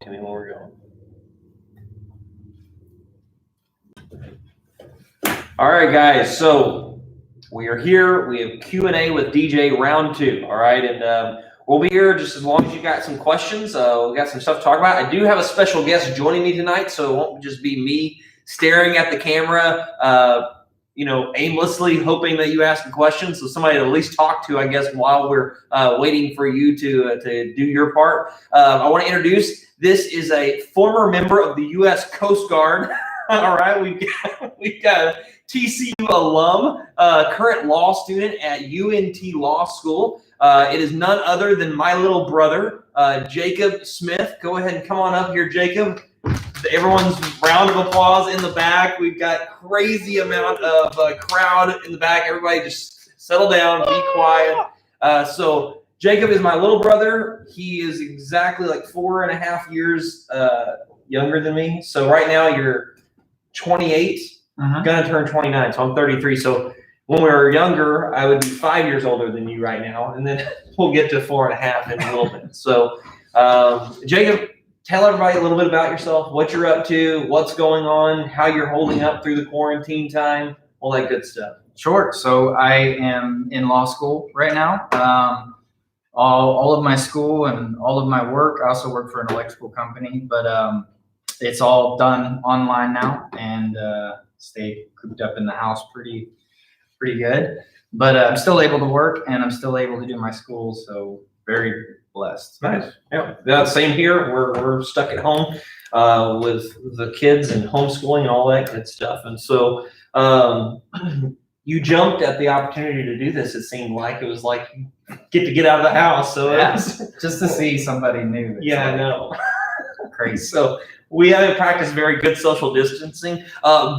Tell me where we're going. All right, guys. So we are here. We have Q&A with DJ round 2. All right, and we'll be here just as long as you got some questions. We got some stuff to talk about. I do have a special guest joining me tonight, so it won't just be me staring at the camera, aimlessly hoping that you ask a question. So somebody to at least talk to, I guess, while we're waiting for you to do your part. I want to introduce. This is a former member of the U.S. Coast Guard. All right, we've got a TCU alum, current law student at UNT Law School. It is none other than my little brother, Jacob Smith. Go ahead and come on up here, Jacob. Everyone's round of applause in the back. We've got crazy amount of crowd in the back. Everybody just settle down, be quiet. So Jacob is my little brother. He is exactly like 4.5 years younger than me. So right now you're 28, gonna turn 29. So I'm 33. So when we were younger, I would be 5 years older than you right now. And then we'll get to 4.5 in a little bit. So Jacob, tell everybody a little bit about yourself, what you're up to, what's going on, how you're holding up through the quarantine time, all that good stuff. Sure. So I am in law school right now. All of my school and all of my work, I also work for an electrical company, but it's all done online now, and stay cooped up in the house pretty good. But I'm still able to work, and I'm still able to do my school, so very blessed. Nice. Yeah, same here. We're stuck at home with the kids and homeschooling and all that good stuff. And so you jumped at the opportunity to do this. It seemed like it was like get out of the house. So yeah, just to see somebody new. Yeah, I know. Crazy. So we haven't practiced very good social distancing.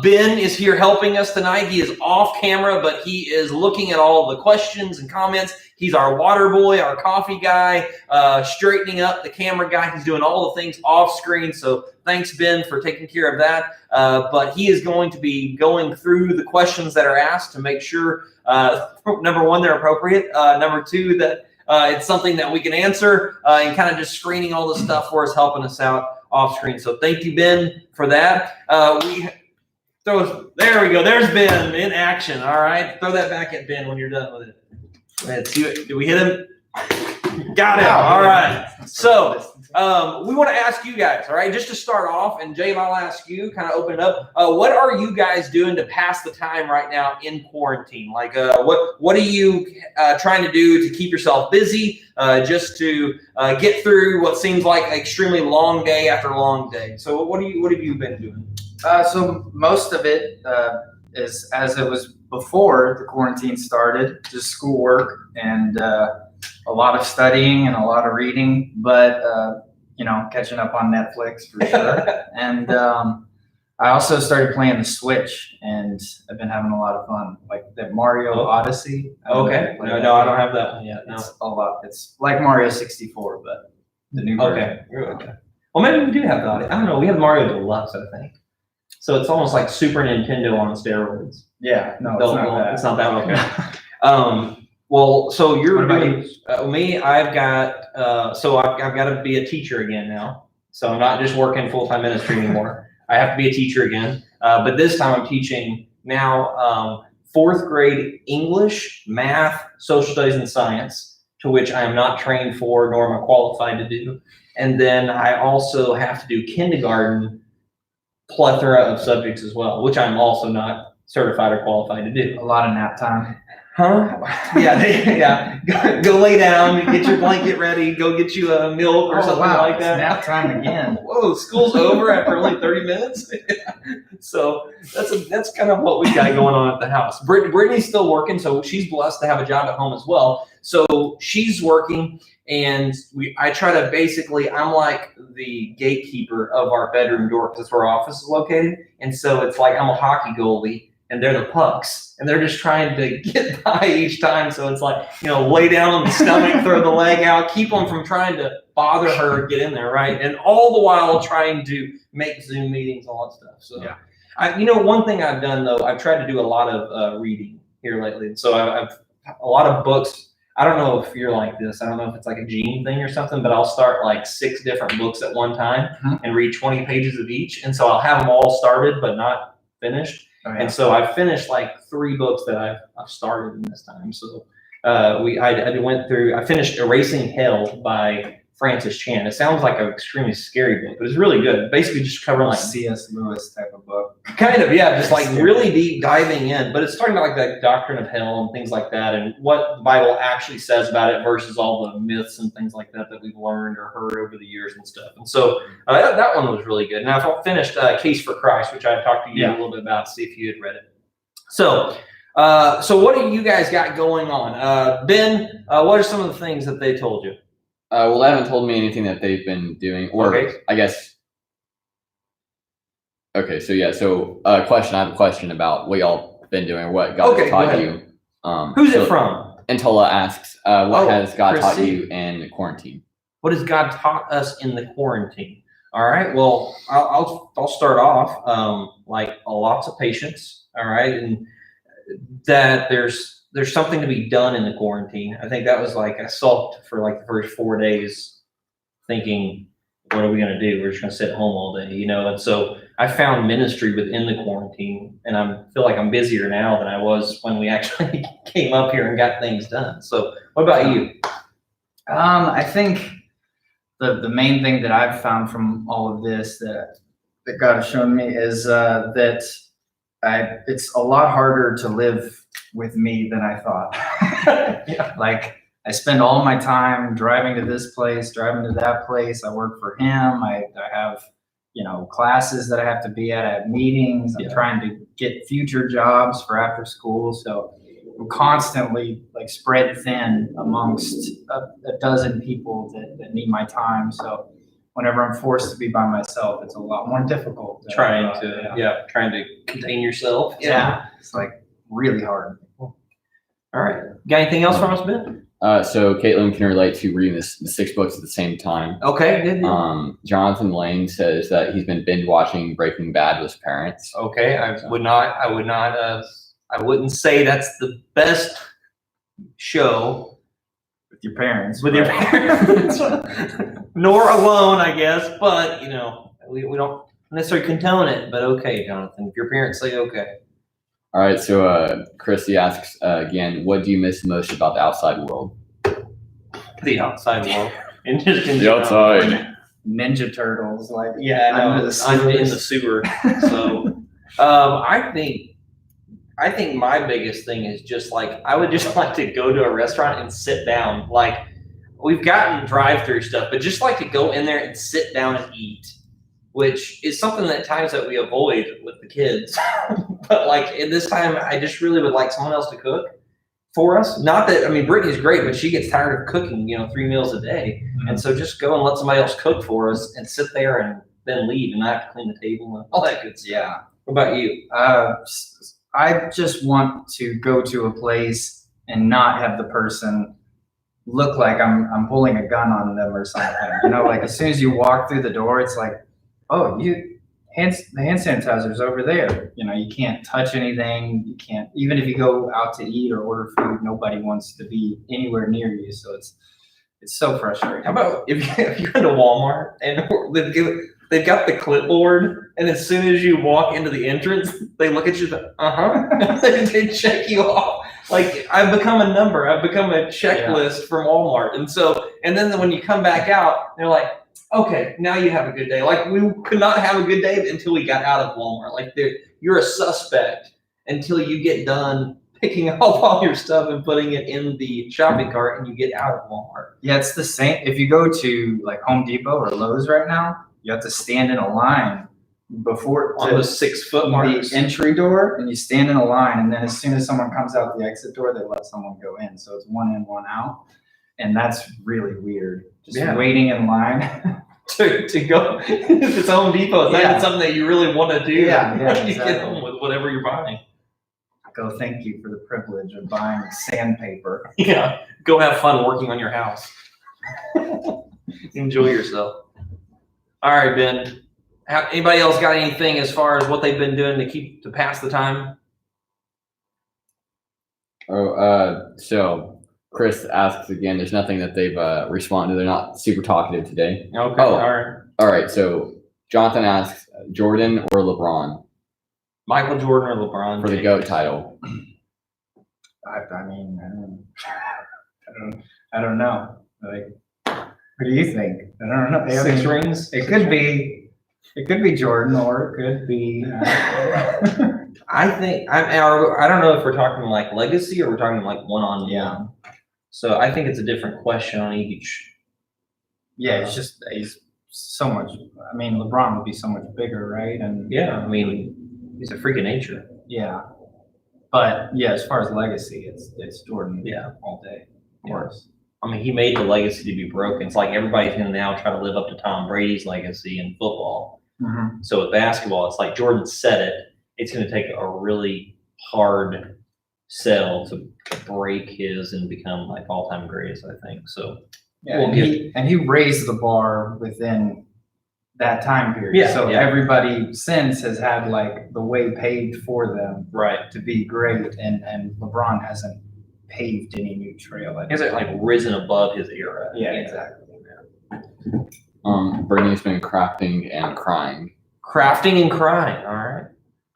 Ben is here helping us tonight. He is off camera, but he is looking at all the questions and comments. He's our water boy, our coffee guy, straightening up the camera guy. He's doing all the things off screen. So thanks, Ben, for taking care of that. But he is going to be going through the questions that are asked to make sure, number one, they're appropriate. Number two, that it's something that we can answer, and kind of just screening all the stuff for us, helping us out off screen. So thank you, Ben, for that. There we go. There's Ben in action. All right. Throw that back at Ben when you're done with it. Let's see it. Did we hit him? Got it. All right. So we want to ask you guys, all right, just to start off, and Jay, I'll ask you, kind of open it up. What are you guys doing to pass the time right now in quarantine? Like, what are you trying to do to keep yourself busy, just to get through what seems like an extremely long day after long day? So what have you been doing? So most of it is as it was before the quarantine started, just schoolwork and a lot of studying and a lot of reading, but catching up on Netflix for sure. And I also started playing the Switch, and I've been having a lot of fun, like the Mario Odyssey. Okay. No, I don't have that one yet. No. It's a lot. It's like Mario 64, but the new version. Okay. Well, maybe we do have that. I don't know. We have Mario Deluxe, I think. So it's almost like Super Nintendo on steroids. Yeah. No, it's not that. It's not that. Okay. Well, so you're doing me. I've got I've got to be a teacher again now. So I'm not just working full-time ministry anymore. I have to be a teacher again. But this time I'm teaching now 4th grade English, math, social studies, and science, to which I am not trained for nor am I qualified to do. And then I also have to do kindergarten, plethora of subjects as well, which I'm also not certified or qualified to do. A lot of nap time. Huh? Yeah. Go lay down, get your blanket ready, go get you a milk or something like that. It's nap time again. Whoa, school's over after only 30 minutes. So that's kind of what we got going on at the house. Brittany's still working, so she's blessed to have a job at home as well. So she's working, and I try to basically, I'm like the gatekeeper of our bedroom door because that's where our office is located. And so it's like I'm a hockey goalie, and they're the pucks, and they're just trying to get by each time. So it's like, lay down on the stomach, throw the leg out, keep them from trying to bother her, get in there, right? And all the while trying to make Zoom meetings, all that stuff. So, yeah. One thing I've done though, I've tried to do a lot of reading here lately. So I've a lot of books. I don't know if you're like this. I don't know if it's like a gene thing or something, but I'll start like 6 different books at one time and read 20 pages of each. And so I'll have them all started, but not finished. Oh, yeah. And so I finished like 3 books that I've started in this time. So I finished Erasing Hell by Francis Chan. It sounds like an extremely scary book, but it's really good. Basically just covering like C.S. Lewis type of book. kind of, yeah, just like really deep diving in, but it's talking about like the doctrine of hell and things like that and what the Bible actually says about it versus all the myths and things like that we've learned or heard over the years and stuff. And so that one was really good. Now I finished Case for Christ, which I talked to you a little bit about, see if you had read it. So what do you guys got going on? Ben, what are some of the things that they told you? Well, they haven't told me anything that they've been doing, or Okay. I guess. Okay, so yeah, I have a question about what y'all been doing, or what God has Okay, go taught ahead. you. Who's it from? Antola asks, what has God taught Chrissy. you in quarantine? What has God taught us in the quarantine? All right. Well, I'll start off like lots of patience. All right, and that there's something to be done in the quarantine. I think that was like I sulked for like the first 4 days, thinking, what are we going to do? We're just going to sit home all day, And so I found ministry within the quarantine, and I feel like I'm busier now than I was when we actually came up here and got things done. So, what about you? I think the main thing that I've found from all of this that God has shown me is that it's a lot harder to live with me than I thought. Yeah. Like I spend all my time driving to this place, driving to that place. I work for him. I have, classes that I have to be at. I have meetings. I'm trying to get future jobs for after school. So I'm constantly like spread thin amongst a dozen people that need my time. So whenever I'm forced to be by myself, it's a lot more difficult. Trying to contain yourself. Yeah. It's like really hard. All right. Got anything else from us, Ben? So Caitlin can relate to reading the 6 books at the same time. Okay, good. Jonathan Lane says that he's been binge watching Breaking Bad with his parents. Okay, I wouldn't say that's the best show With your parents. with your parents, nor alone, I guess. But we don't necessarily condone it. But okay, Jonathan, if your parents say okay. All right, so Christy asks again, what do you miss most about the outside world? The outside world, and just in The general. outside. Ninja Turtles, like Yeah, I under know. the I'm in sewers. the sewer. So, I think my biggest thing is just like I would just like to go to a restaurant and sit down. Like we've gotten drive-through stuff, but just like to go in there and sit down and eat, which is something that times that we avoid with the kids. But like at this time, I just really would like someone else to cook for us. Not that Brittany's great, but she gets tired of cooking, 3 meals a day. And so just go and let somebody else cook for us and sit there and then leave and not have to clean the table and all that good stuff. Yeah. What about you? I just want to go to a place and not have the person look like I'm pulling a gun on them or something. Like as soon as you walk through the door, it's like, oh, the hand sanitizer's over there. You can't touch anything. You can't, even if you go out to eat or order food, nobody wants to be anywhere near you. So it's so frustrating. How about if you go to Walmart and they've got the clipboard, and as soon as you walk into the entrance, they look at you, they check you off. Like I've become a number. I've become a checklist from Walmart. And then when you come back out, they're like, okay, now you have a good day. Like we could not have a good day until we got out of Walmart. Like you're a suspect until you get done picking up all your stuff and putting it in the shopping cart and you get out of Walmart. Yeah, it's the same. If you go to like Home Depot or Lowe's right now, you have to stand in a line before On those 6 foot marks. the entry door, and you stand in a line, and then as soon as someone comes out the exit door, they let someone go in. So it's one in, one out, and that's really weird. Just waiting in line to go. If it's Home Depot, it's not even something that you really want to do. Yeah, You get home with whatever you're buying. Go, thank you for the privilege of buying sandpaper. Yeah, go have fun working on your house. Enjoy yourself. All right, Ben. Anybody else got anything as far as what they've been doing to pass the time? So Chris asks again. There's nothing that they've responded. They're not super talkative today. Okay, Oh. all right. All right. So Jonathan asks Jordan or LeBron Michael Jordan or LeBron for the James? GOAT title. I mean, I don't know. Like, what do you think? I don't know. I Six mean, rings. It could be Jordan, or it could be. I think I don't know if we're talking like legacy or we're talking like one-on-one. Yeah. So I think it's a different question on each. Yeah, he's so much. I mean, LeBron would be so much bigger, right? And Yeah, I mean, he's a freak of nature. yeah, but yeah, as far as legacy, it's Jordan. Yeah. all day, of Yeah. course. I mean, he made the legacy to be broken. It's like everybody's going to now try to live up to Tom Brady's legacy in football. Mm-hmm. So with basketball, it's like Jordan said it. It's going to take a really hard sell to break his and become like all-time greatest, I think. So Yeah, We'll and he raised the bar within that time period. Yeah, So yeah. everybody since has had like the way paved for them right, to be great, and LeBron hasn't paved any new trail. he hasn't like risen above his era. Yeah, you know? exactly. Brittany's been crafting and crying. Crafting and crying. All right,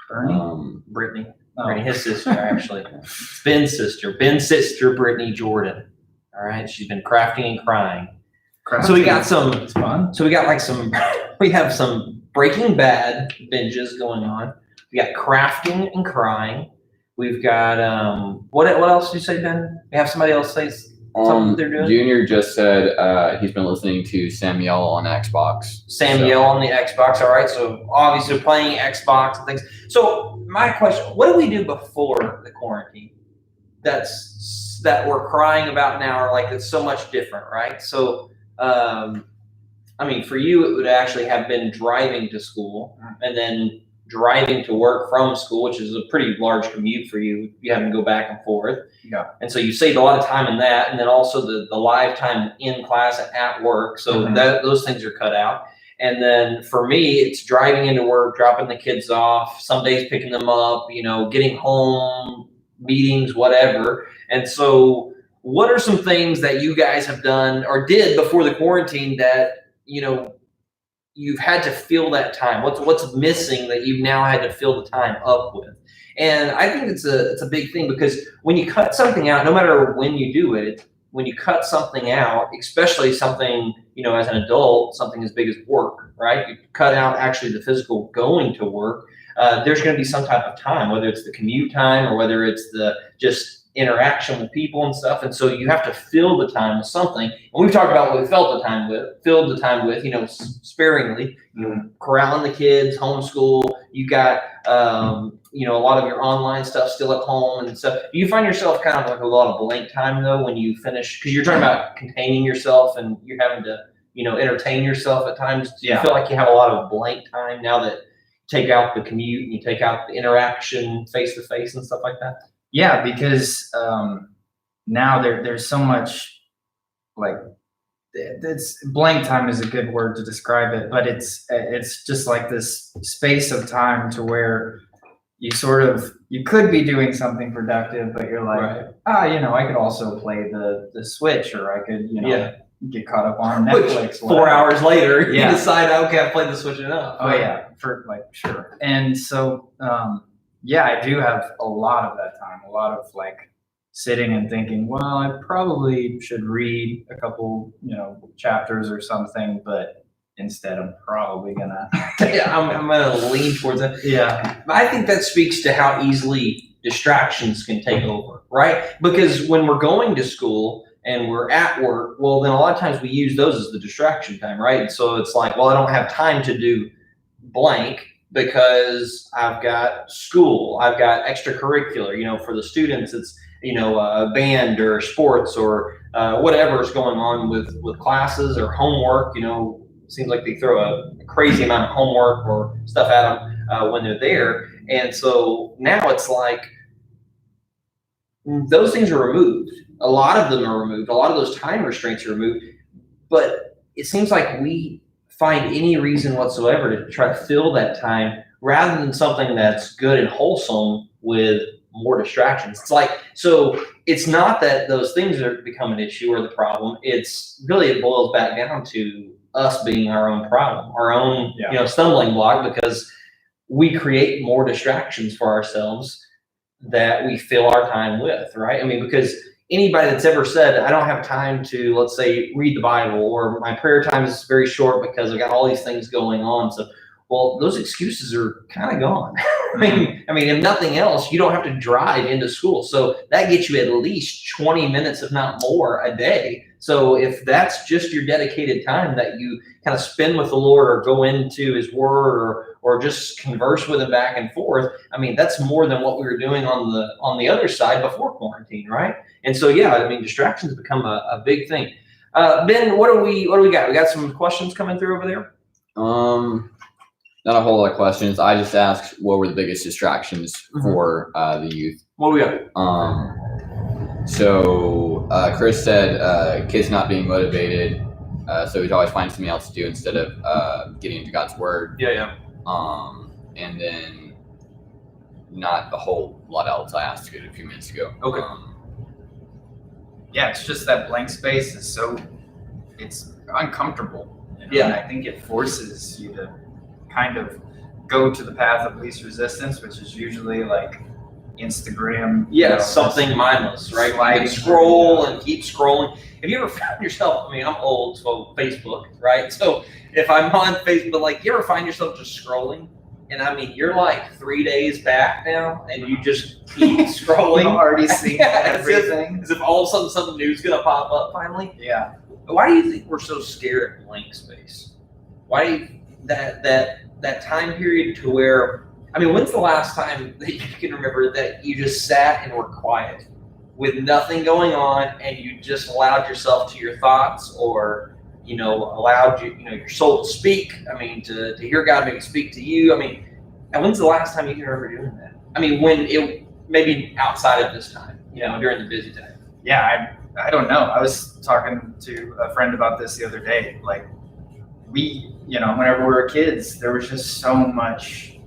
Bernie. Brittany. Oh. Brittany, his sister, actually. Ben's sister, Brittany Jordan. All right, she's been crafting and crying. So we got some. It's fun. So we got like we have some Breaking Bad binges going on. We got crafting and crying. We've got what else did you say, Ben? We have somebody else say something they're doing. Junior just said he's been listening to Samuel on Xbox. Samuel on the Xbox. All right, so obviously playing Xbox and things. So my question: what do we do before the quarantine? That we're crying about now, or like it's so much different, right? So, I mean, for you, it would actually have been driving to school and then driving to work from school, which is a pretty large commute for you. You having to go back and forth. Yeah. And so you saved a lot of time in that, and then also the live time in class and at work. So Mhm. those things are cut out. And then for me, it's driving into work, dropping the kids off, some days picking them up, getting home, meetings, whatever. And so what are some things that you guys have done or did before the quarantine that, you've had to fill that time? What's missing that you've now had to fill the time up with? And I think it's a big thing, because when you cut something out, no matter when you do it, when you cut something out, especially something, as an adult, something as big as work, right? You cut out actually the physical going to work. There's going to be some type of time, whether it's the commute time or whether it's the just interaction with people and stuff. And so you have to fill the time with something. And we've talked about what we filled the time with, sparingly, corralling the kids, homeschool. You got, a lot of your online stuff still at home and stuff. Do you find yourself kind of like a lot of blank time though when you finish? Because you're talking about containing yourself and you're having to, entertain yourself at times. Do you feel like you have a lot of blank time now that you take out the commute and you take out the interaction face to face and stuff like that? Yeah, because now there's so much, like, it's blank time is a good word to describe it, but it's just like this space of time to where you could be doing something productive, but you're like, Right. I could also play the Switch, or I could, Yeah. get caught up on Which Netflix. 4 whatever. hours later, Yeah. you decide, okay, I've played the Switch enough. Oh yeah, for like sure. And so yeah, I do have a lot of that time, a lot of like sitting and thinking, well, I probably should read a couple, chapters or something, but instead I'm probably gonna Yeah, I'm gonna lean towards that. yeah. I think that speaks to how easily distractions can take over, right? Because when we're going to school and we're at work, well, then a lot of times we use those as the distraction time, right? And so it's like, well, I don't have time to do blank because I've got school, I've got extracurricular, for the students, it's, band or sports or whatever is going on with classes or homework. Seems like they throw a crazy amount of homework or stuff at them when they're there. And so now it's like those things are removed. A lot of them are removed. A lot of those time restraints are removed. But it seems like we find any reason whatsoever to try to fill that time rather than something that's good and wholesome with more distractions. It's like, so it's not that those things are become an issue or the problem. It's really, it boils back down to us being our own problem, our own, stumbling block, because we create more distractions for ourselves that we fill our time with, right? I mean, because anybody that's ever said, I don't have time to, let's say, read the Bible, or my prayer time is very short because I've got all these things going on. So, well, those excuses are kind of gone. I mean, if nothing else, you don't have to drive into school. So that gets you at least 20 minutes, if not more, a day. So if that's just your dedicated time that you kind of spend with the Lord, or go into his word, or just converse with him back and forth, I mean, that's more than what we were doing on the other side before quarantine, right? And so, distractions become a big thing. Ben, what do we got? We got some questions coming through over there? Not a whole lot of questions. I just asked what were the biggest distractions for the youth. What do we got? So Chris said kids not being motivated, so he'd always find something else to do instead of getting into God's word. Yeah. And then not a whole lot else I asked a few minutes ago. Okay. It's just that blank space is it's uncomfortable. Yeah. And I think it forces you to kind of go to the path of least resistance, which is usually like Instagram. Something mindless, right? You can scroll and keep scrolling. Have you ever found yourself, I'm old, so Facebook, right? So if I'm on Facebook, like, you ever find yourself just scrolling? And you're like 3 days back now, and you just keep scrolling. You've already seen everything. As if all of a sudden something new is going to pop up finally. Yeah. Why do you think we're so scared of blank space? Why do you, that time period to where, when's the last time that you can remember that you just sat and were quiet with nothing going on, and you just allowed yourself to your thoughts, or allowed your soul to speak? To hear God maybe speak to you. And when's the last time you can remember doing that? When it maybe outside of this time, during the busy time. Yeah, I don't know. I was talking to a friend about this the other day. Like, we, whenever we were kids, there was just so much,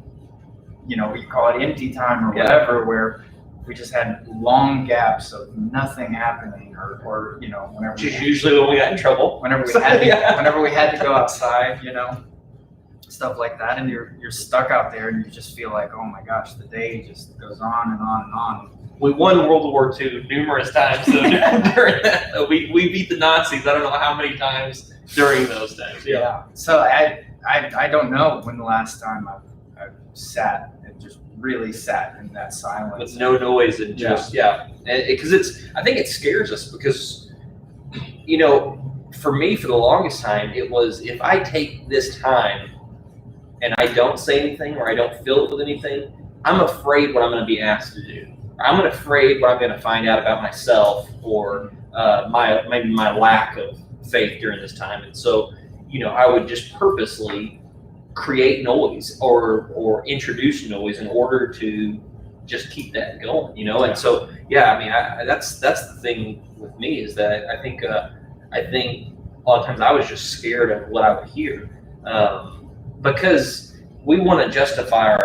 we call it empty time or whatever, where we just had long gaps of nothing happening, or whenever. Which is usually when we got in trouble. Whenever we had to go outside, stuff like that, and you're stuck out there, and you just feel like, oh my gosh, the day just goes on and on and on. We won World War II numerous times. So during that, we beat the Nazis. I don't know how many times during those times. Yeah. So I don't know when the last time I've sat and just really sat in that silence with no noise and just because I think it scares us because for me, for the longest time, it was, if I take this time and I don't say anything, or I don't fill it with anything, I'm afraid what I'm going to be asked to do. I'm afraid what I'm going to find out about myself, or maybe my lack of faith during this time. And so, I would just purposely create noise or introduce noise in order to just keep that going, And so, that's the thing with me, is that I think a lot of times I was just scared of what I would hear, because we want to justify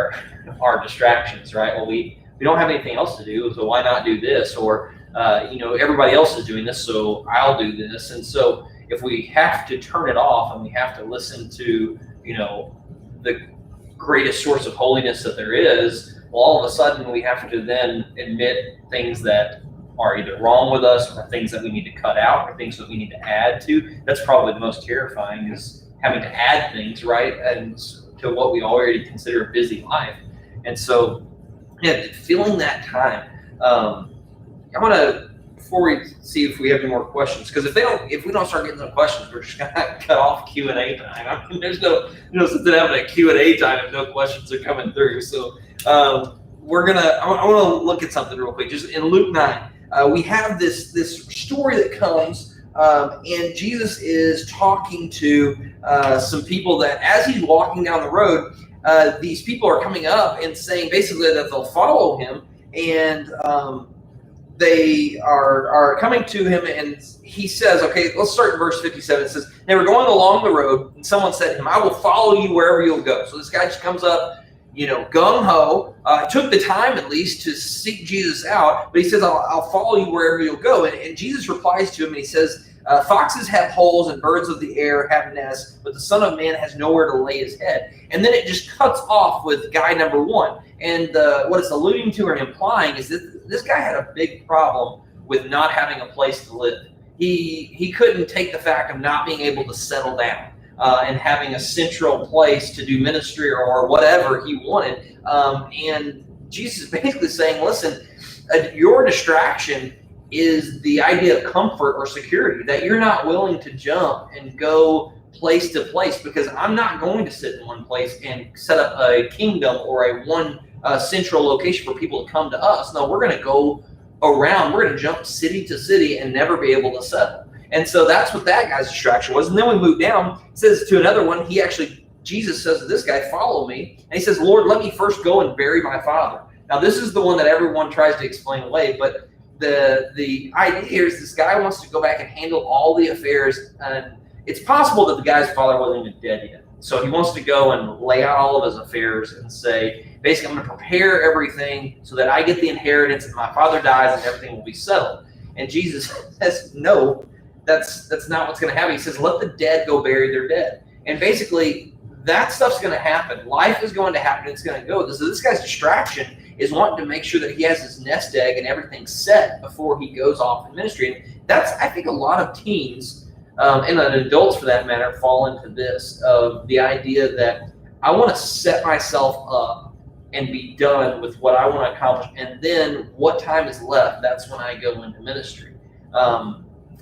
our distractions, right? Well, we don't have anything else to do, so why not do this? Or everybody else is doing this, so I'll do this. And so if we have to turn it off and we have to listen to the greatest source of holiness that there is, well, all of a sudden we have to then admit things that are either wrong with us, or things that we need to cut out, or things that we need to add to. That's probably the most terrifying, is having to add things, right, and to what we already consider a busy life. And so, filling that time. I want to, before we see if we have any more questions, because if we don't start getting no questions, we're just gonna cut off Q&A time. There's no something having a Q&A time if no questions are coming through. So I want to look at something real quick. Just in Luke 9, we have this story that comes, and Jesus is talking to some people that, as he's walking down the road, these people are coming up and saying basically that they'll follow him, and they are coming to him, and he says, okay, let's start in verse 57. It says, they were going along the road, and someone said to him, I will follow you wherever you'll go. So this guy just comes up, gung ho, took the time at least to seek Jesus out. But he says, I'll follow you wherever you'll go. And Jesus replies to him and he says, foxes have holes and birds of the air have nests, but the Son of Man has nowhere to lay his head. And then it just cuts off with guy number one. And what it's alluding to or implying is that this guy had a big problem with not having a place to live. He couldn't take the fact of not being able to settle down and having a central place to do ministry or whatever he wanted. And Jesus is basically saying, listen, your distraction is the idea of comfort or security, that you're not willing to jump and go place to place, because I'm not going to sit in one place and set up a kingdom or a one central location for people to come to us. No, we're going to go around. We're going to jump city to city and never be able to settle. And so that's what that guy's distraction was. And then we move down. It says to another one, Jesus says to this guy, follow me. And he says, Lord, let me first go and bury my father. Now, this is the one that everyone tries to explain away, but the idea here is this guy wants to go back and handle all the affairs. And it's possible that the guy's father wasn't even dead yet. So he wants to go and lay out all of his affairs and say, basically, I'm going to prepare everything so that I get the inheritance and my father dies and everything will be settled. And Jesus says, no, that's not what's going to happen. He says, let the dead go bury their dead. And basically, that stuff's going to happen. Life is going to happen. It's going to go. So this guy's distraction is wanting to make sure that he has his nest egg and everything set before he goes off in ministry. And that's, I think, a lot of teens and adults, for that matter, fall into this of the idea that I want to set myself up and be done with what I want to accomplish. And then what time is left, that's when I go into ministry.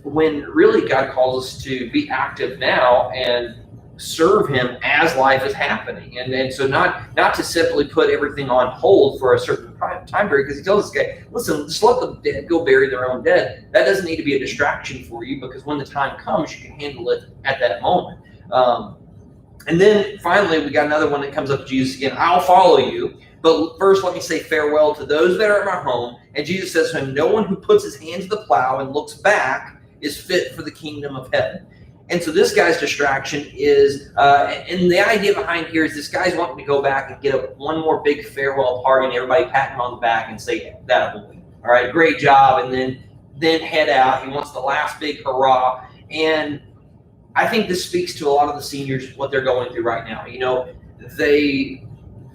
When really God calls us to be active now and serve him as life is happening. And so not to simply put everything on hold for a certain time period, because he tells this guy, listen, just let the dead go bury their own dead. That doesn't need to be a distraction for you, because when the time comes, you can handle it at that moment. And then finally, we got another one that comes up to Jesus again. I'll follow you, but first let me say farewell to those that are at my home. And Jesus says to him, no one who puts his hand to the plow and looks back is fit for the kingdom of heaven. And so this guy's distraction is, and the idea behind here is this guy's wanting to go back and get one more big farewell party and everybody pat him on the back and say, that boy, all right, great job, and then head out. He wants the last big hurrah. And I think this speaks to a lot of the seniors, what they're going through right now.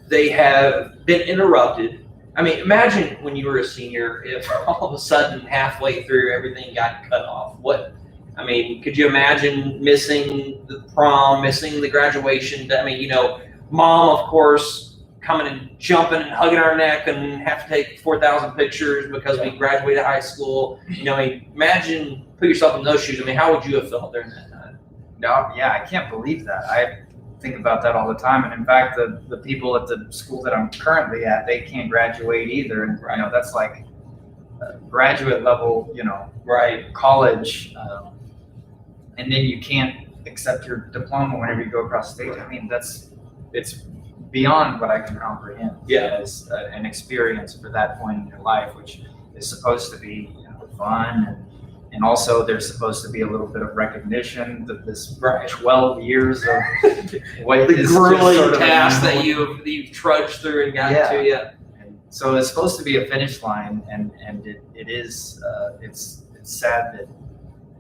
They have been interrupted. I mean, imagine when you were a senior, if all of a sudden halfway through everything got cut off. Could you imagine missing the prom, missing the graduation? Mom, of course, coming and jumping and hugging our neck and have to take 4,000 pictures because we graduated high school. Imagine, put yourself in those shoes. How would you have felt during that time? No, yeah, I can't believe that. I think about that all the time. And in fact, the people at the school that I'm currently at, they can't graduate either. And that's like graduate level, right, college. And then you can't accept your diploma whenever you go across the state. It's beyond what I can comprehend. Yeah. As an experience for that point in your life, which is supposed to be fun, and also there's supposed to be a little bit of recognition that this 12 years of what the is grueling sort of task that you've trudged through and gotten to. Yeah. And so it's supposed to be a finish line, and it is. It's sad that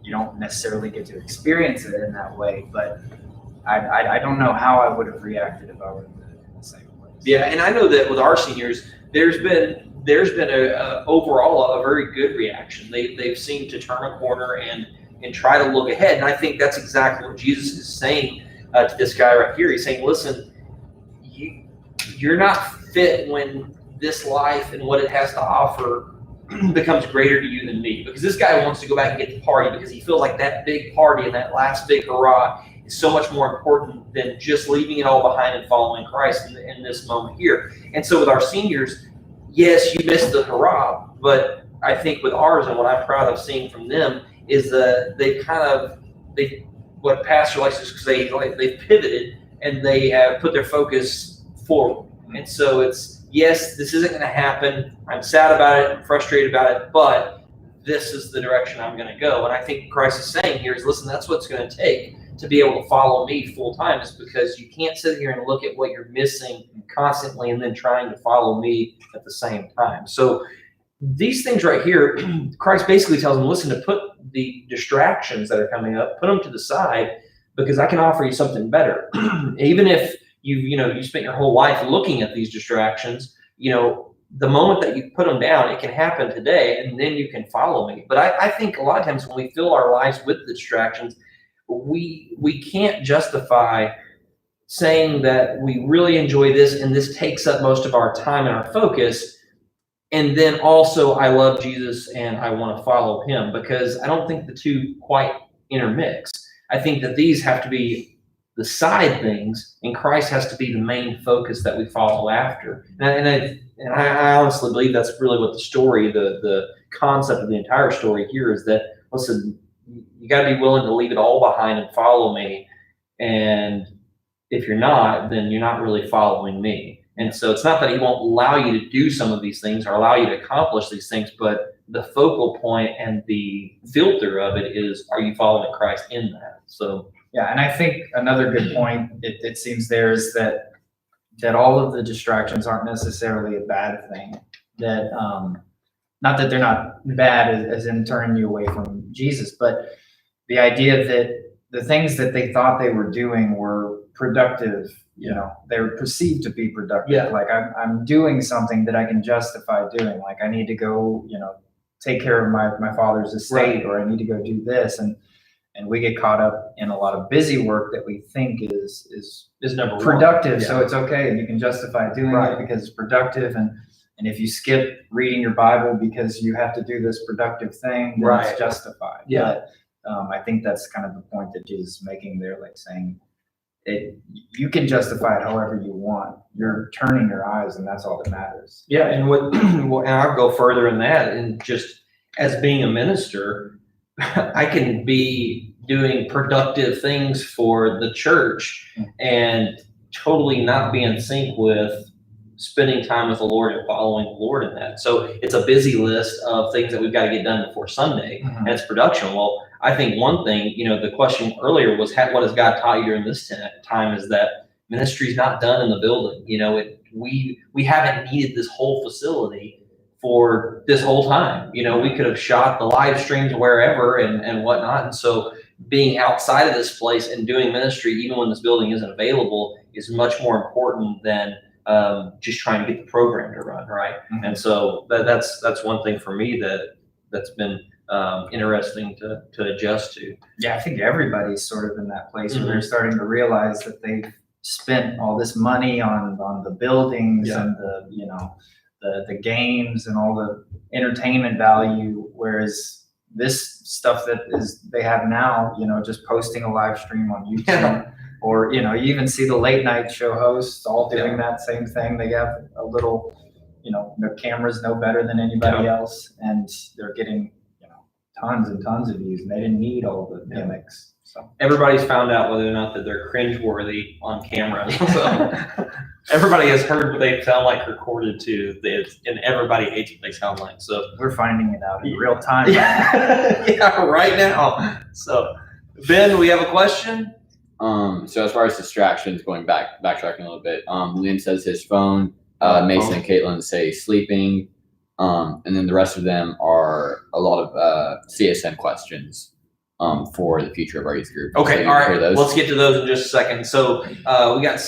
you don't necessarily get to experience it in that way, but I don't know how I would have reacted if I were in the same place. Yeah, and I know that with our seniors, there's been a overall a very good reaction. They've seemed to turn a corner and try to look ahead, and I think that's exactly what Jesus is saying to this guy right here. He's saying, listen, you're not fit when this life and what it has to offer becomes greater to you than me, because this guy wants to go back and get the party because he feels like that big party and that last big hurrah is so much more important than just leaving it all behind and following Christ in this moment here. And so with our seniors, yes, you missed the hurrah, but I think with ours, and what I'm proud of seeing from them, is that what Pastor likes is because they've pivoted and they have put their focus forward. And so it's, yes, this isn't going to happen. I'm sad about it. I'm frustrated about it, but this is the direction I'm going to go. And I think Christ is saying here is, listen, that's what's going to take to be able to follow me full time is because you can't sit here and look at what you're missing constantly and then trying to follow me at the same time. So these things right here, Christ basically tells them, listen, to put the distractions that are coming up, put them to the side, because I can offer you something better. Even if you spent your whole life looking at these distractions, the moment that you put them down, it can happen today, and then you can follow me. But I think a lot of times when we fill our lives with the distractions, we can't justify saying that we really enjoy this and this takes up most of our time and our focus, and then also I love Jesus and I want to follow him, because I don't think the two quite intermix. I think that these have to be the side things, and Christ has to be the main focus that we follow after. And I honestly believe that's really what the story, the concept of the entire story here is, that, listen, you got to be willing to leave it all behind and follow me. And if you're not, then you're not really following me. And so it's not that he won't allow you to do some of these things or allow you to accomplish these things, but the focal point and the filter of it is, are you following Christ in that? So yeah, and I think another good point, it seems there, is that all of the distractions aren't necessarily a bad thing. That not that they're not bad as in turning you away from Jesus, but the idea that the things that they thought they were doing were productive. They were perceived to be productive. Yeah. Like I'm doing something that I can justify doing. Like I need to go, take care of my father's estate, Right. or I need to go do this. And we get caught up in a lot of busy work that we think is number productive. one. Yeah. So it's okay, and you can justify doing Right. it because it's productive. And if you skip reading your Bible because you have to do this productive thing, then Right. it's justified. Yeah. But I think that's kind of the point that Jesus is making there, like saying, you can justify it however you want. You're turning your eyes, and that's all that matters. Yeah, and and I'll go further in that, and just as being a minister, I can be doing productive things for the church and totally not be in sync with spending time with the Lord and following the Lord in that. So it's a busy list of things that we've got to get done before Sunday, and it's production. Well, I think one thing, the question earlier was, what has God taught you during this time, is that ministry is not done in the building. We haven't needed this whole facility for this whole time. We could have shot the live streams wherever and whatnot. And so being outside of this place and doing ministry, even when this building isn't available, is much more important than just trying to get the program to run, right? Mhm. And so that's one thing for me that's been interesting to adjust to. Yeah, I think everybody's sort of in that place where Mhm. they're starting to realize that they've spent all this money on the buildings Yeah. and the games and all the entertainment value, whereas this stuff that they have now, just posting a live stream on YouTube. Yeah. Or, you even see the late night show hosts all doing Yeah. that same thing. They have a little, their cameras know better than anybody else, and they're getting, tons and tons of views, and they didn't need all the gimmicks. So Everybody's found out whether or not that they're cringeworthy on camera. So everybody has heard what they sound like recorded too, and everybody hates what they sound like. So we're finding it out in real time. yeah, right now. So Ben, we have a question. So as far as distractions, backtracking a little bit, Liam says his phone, Mason and Caitlin say sleeping, and then the rest of them are a lot of CSM questions for the future of our youth group. Okay, So all right. hear those? Let's get to those in just a second. So we got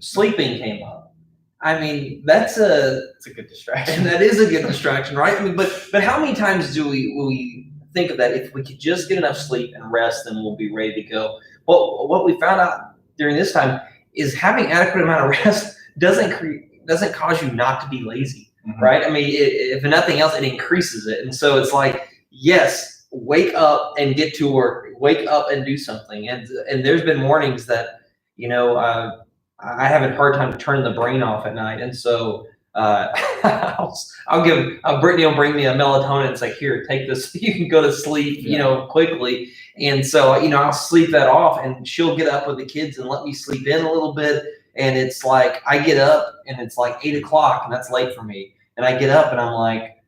sleeping came up. I mean, it's a good distraction. And that is a good distraction, right? I mean, but how many times do we think of that? If we could just get enough sleep and rest, then we'll be ready to go. Well, what we found out during this time is having adequate amount of rest doesn't cause you not to be lazy, right? I mean, if nothing else, it increases it. And so it's like, yes, wake up and get to work. Wake up and do something. And there's been mornings that, I have a hard time turning the brain off at night. And so I'll give Brittany will bring me a melatonin and say, here, take this. You can go to sleep, quickly. And so, I'll sleep that off, and she'll get up with the kids and let me sleep in a little bit. And it's like, I get up and it's like 8 o'clock, and that's late for me. And I get up and I'm like,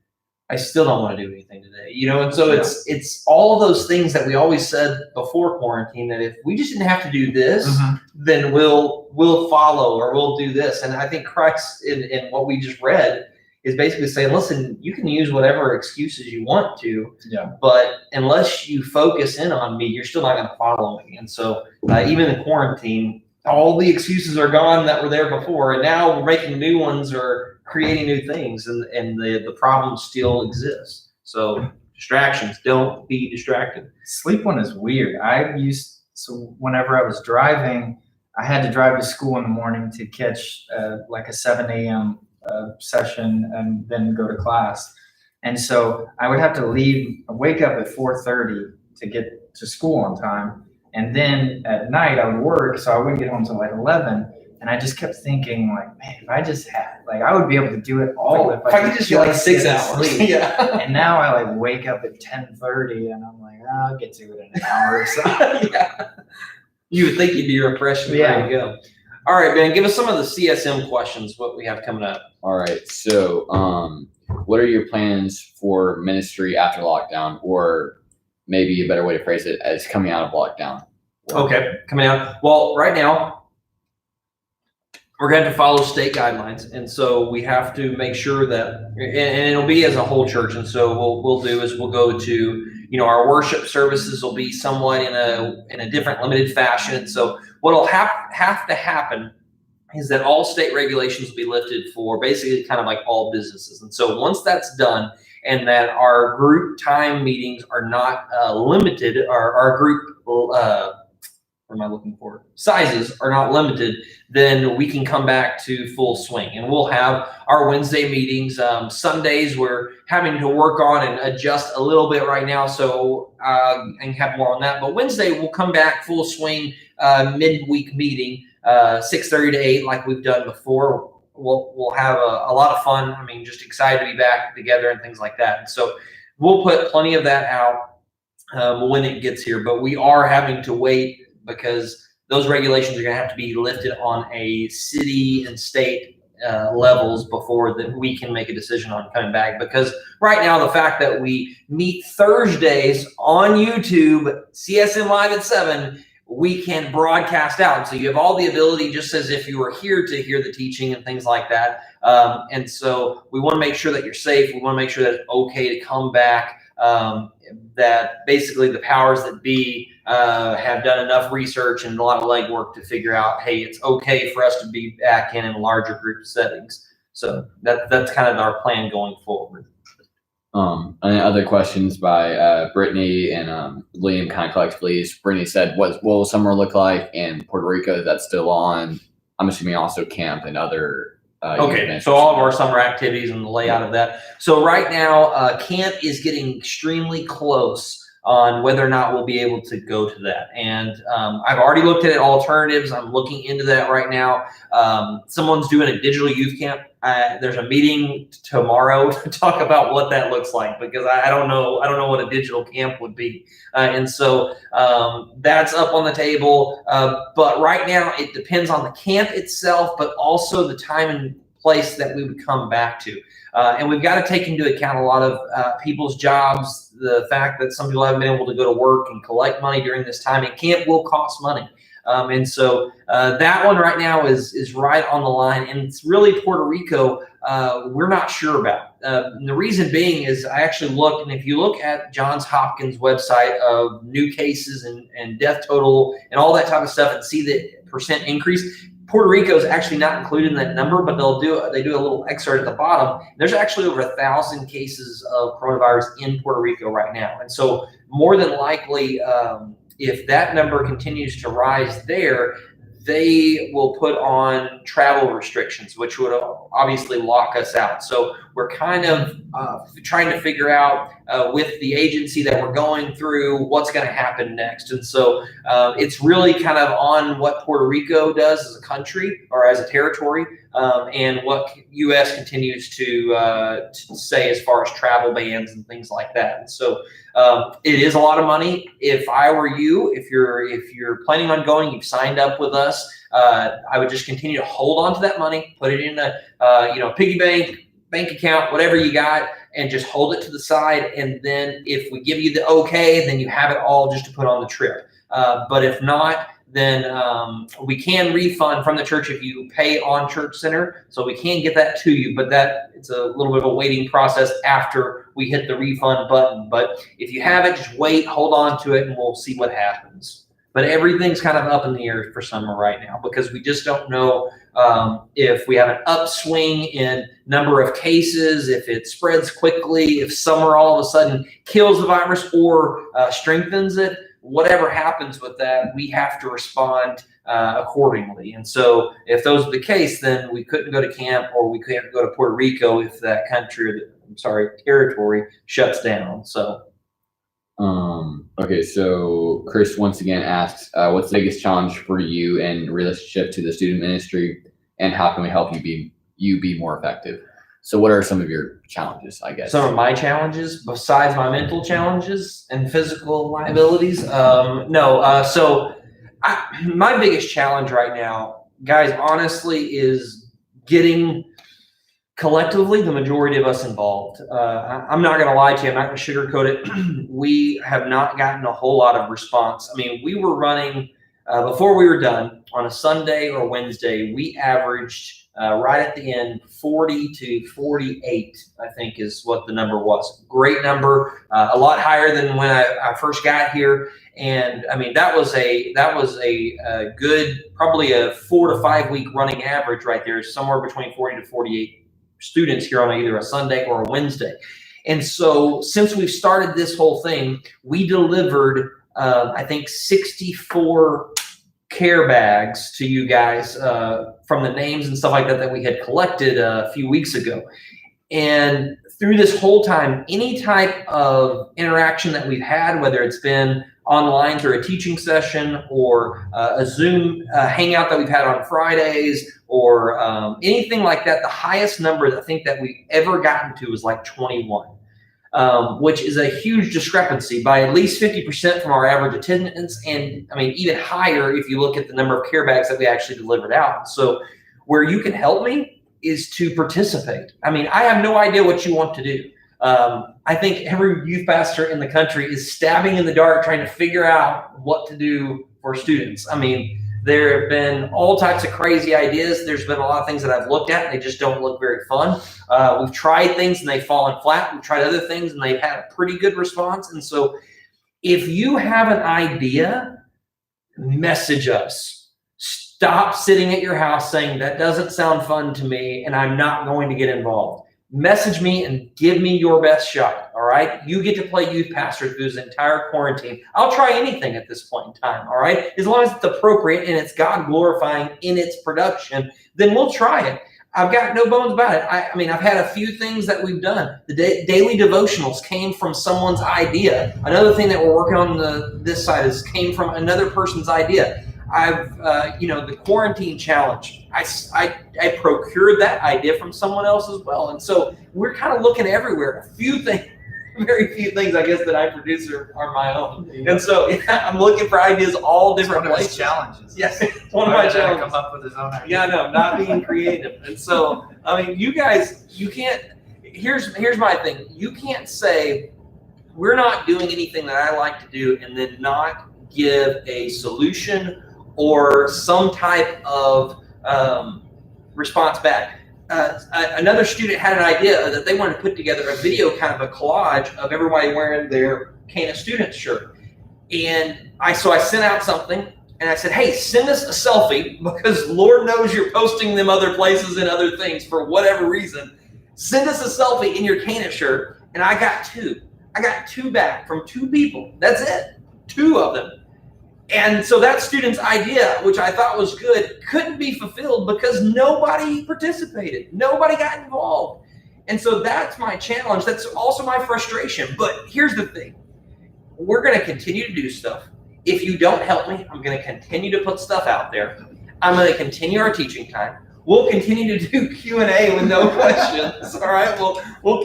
I still don't want to do anything today, and so it's all of those things that we always said before quarantine, that if we just didn't have to do this, then we'll follow, or we'll do this. And I think Christ in what we just read is basically saying, listen, you can use whatever excuses you want to, but unless you focus in on me, you're still not going to follow me. And so even in quarantine, all the excuses are gone that were there before, and now we're making new ones or creating new things, and the problem still exists. So distractions, don't be distracted. Sleep one is weird. So whenever I was driving, I had to drive to school in the morning to catch like a 7 a.m. Session and then go to class. And so I would have to wake up at 4:30 to get to school on time. And then at night I would work, so I wouldn't get home till like 11. And I just kept thinking, like, man, if I just had, like, I would be able to do it all if I could just get like 6 hours. Yeah. And now I like wake up at 10:30 and I'm like, I'll get to it in an hour or so. Yeah. You would think you'd be refreshed and ready to go. All right, Ben, give us some of the CSM questions, what we have coming up. All right. So, what are your plans for ministry after lockdown, or maybe a better way to phrase it as coming out of lockdown? Okay, coming out. Well, right now, we're going to have to follow state guidelines. And so we have to make sure that, and it'll be as a whole church. And so what we'll do is we'll go to, our worship services will be somewhat in a different limited fashion. So what'll have to happen is that all state regulations will be lifted for basically kind of like all businesses. And so once that's done, and that our group time meetings are not limited, our group, what am I looking for? Sizes are not limited, then we can come back to full swing. And we'll have our Wednesday meetings. Sundays we're having to work on and adjust a little bit right now, so I can have more on that. But Wednesday we'll come back full swing, midweek meeting, 6:30 to 8 like we've done before. We'll have a lot of fun. I mean, just excited to be back together and things like that. And so we'll put plenty of that out when it gets here. But we are having to wait because those regulations are going to have to be lifted on a city and state levels before that we can make a decision on coming back. Because right now, the fact that we meet Thursdays on YouTube, CSM Live at 7, we can broadcast out. So you have all the ability, just as if you were here, to hear the teaching and things like that. And so we want to make sure that you're safe. We want to make sure that it's okay to come back. That basically the powers that be have done enough research and a lot of legwork to figure out, hey, it's okay for us to be back in larger group settings. So that's kind of our plan going forward. And other questions by Brittany and Liam kind of collectively. Brittany said, what will summer look like in Puerto Rico? That's still on. I'm assuming also camp and other. Okay, so all of our summer activities and the layout of that. So right now, camp is getting extremely close on whether or not we'll be able to go to that. And I've already looked at alternatives. I'm looking into that right now. Someone's doing a digital youth camp. There's a meeting tomorrow to talk about what that looks like, because I don't know what a digital camp would be. And so that's up on the table. But right now it depends on the camp itself, but also the time and place that we would come back to. And we've got to take into account a lot of people's jobs, the fact that some people haven't been able to go to work and collect money during this time, and camp will cost money. And so that one right now is right on the line, and it's really Puerto Rico we're not sure about. And the reason being is I actually looked, and if you look at Johns Hopkins website of new cases and death total and all that type of stuff and see the percent increase, Puerto Rico is actually not included in that number, but they do a little excerpt at the bottom. There's actually over 1,000 cases of coronavirus in Puerto Rico right now. And so more than likely, if that number continues to rise there, they will put on travel restrictions, which would obviously lock us out. So we're kind of trying to figure out with the agency that we're going through what's going to happen next. And so it's really kind of on what Puerto Rico does as a country or as a territory, and what U.S. continues to say as far as travel bans and things like that. And so it is a lot of money. If I were you, if you're planning on going, you've signed up with us, I would just continue to hold on to that money, put it in a piggy bank, bank account, whatever you got, and just hold it to the side. And then if we give you the okay, then you have it all just to put on the trip. But if not, then we can refund from the church if you pay on Church Center. So we can get that to you, but it's a little bit of a waiting process after we hit the refund button. But if you have it, just wait, hold on to it, and we'll see what happens. But everything's kind of up in the air for summer right now because we just don't know if we have an upswing in number of cases, if it spreads quickly, if summer all of a sudden kills the virus or strengthens it. Whatever happens with that, we have to respond accordingly. And so if those are the case, then we couldn't go to camp or we can't go to Puerto Rico if that territory shuts down. So. Okay, so Chris once again asks, what's the biggest challenge for you in relationship to the student ministry, and how can we help you be more effective? So what are some of your challenges, I guess? Some of my challenges, besides my mental challenges and physical liabilities? My biggest challenge right now, guys, honestly, is getting collectively the majority of us involved. I'm not going to lie to you. I'm not going to sugarcoat it. We have not gotten a whole lot of response. I mean, we were running, before we were done, on a Sunday or Wednesday, we averaged right at the end 40 to 48, I think is what the number was. Great number, a lot higher than when I first got here. And I mean, that was a good, probably a 4 to 5 week running average right there, somewhere between 40 to 48 students here on either a Sunday or a Wednesday. And so since we've started this whole thing, we delivered, I think 64 care bags to you guys from the names and stuff like that we had collected a few weeks ago. And through this whole time, any type of interaction that we've had, whether it's been online through a teaching session or a Zoom hangout that we've had on Fridays or anything like that, the highest number I think that we've ever gotten to is like 21. Which is a huge discrepancy by at least 50% from our average attendance. And I mean, even higher if you look at the number of care bags that we actually delivered out. So where you can help me is to participate. I mean, I have no idea what you want to do. I think every youth pastor in the country is stabbing in the dark trying to figure out what to do for students. I mean, there have been all types of crazy ideas. There's been a lot of things that I've looked at and they just don't look very fun. We've tried things and they've fallen flat. We've tried other things and they've had a pretty good response. And so if you have an idea, message us. Stop sitting at your house saying that doesn't sound fun to me and I'm not going to get involved. Message me and give me your best shot, all right? You get to play youth pastor through this entire quarantine. I'll try anything at this point in time, all right? As long as it's appropriate and it's God glorifying in its production, then we'll try it. I've got no bones about it. I mean, I've had a few things that we've done. The daily devotionals came from someone's idea. Another thing that we're working on this side came from another person's idea. The quarantine challenge, I procured that idea from someone else as well. And so we're kind of looking everywhere. Very few things, I guess, that I produce are my own. And so I'm looking for ideas all different places. Challenges. Yes, one of my challenges. Come up with his own idea. Yeah, no, not being creative. And so, I mean, you guys, you can't, here's my thing. You can't say, we're not doing anything that I like to do and then not give a solution or some type of response back. Another student had an idea that they wanted to put together a video, kind of a collage of everybody wearing their Cana Student shirt. And so I sent out something and I said, hey, send us a selfie because Lord knows you're posting them other places and other things for whatever reason. Send us a selfie in your Cana shirt. And I got two. I got two back from two people. That's it. Two of them. And so that student's idea, which I thought was good, couldn't be fulfilled because nobody participated. Nobody got involved. And so that's my challenge. That's also my frustration. But here's the thing. We're going to continue to do stuff. If you don't help me, I'm going to continue to put stuff out there. I'm going to continue our teaching time. We'll continue to do Q&A with no questions. All right. We're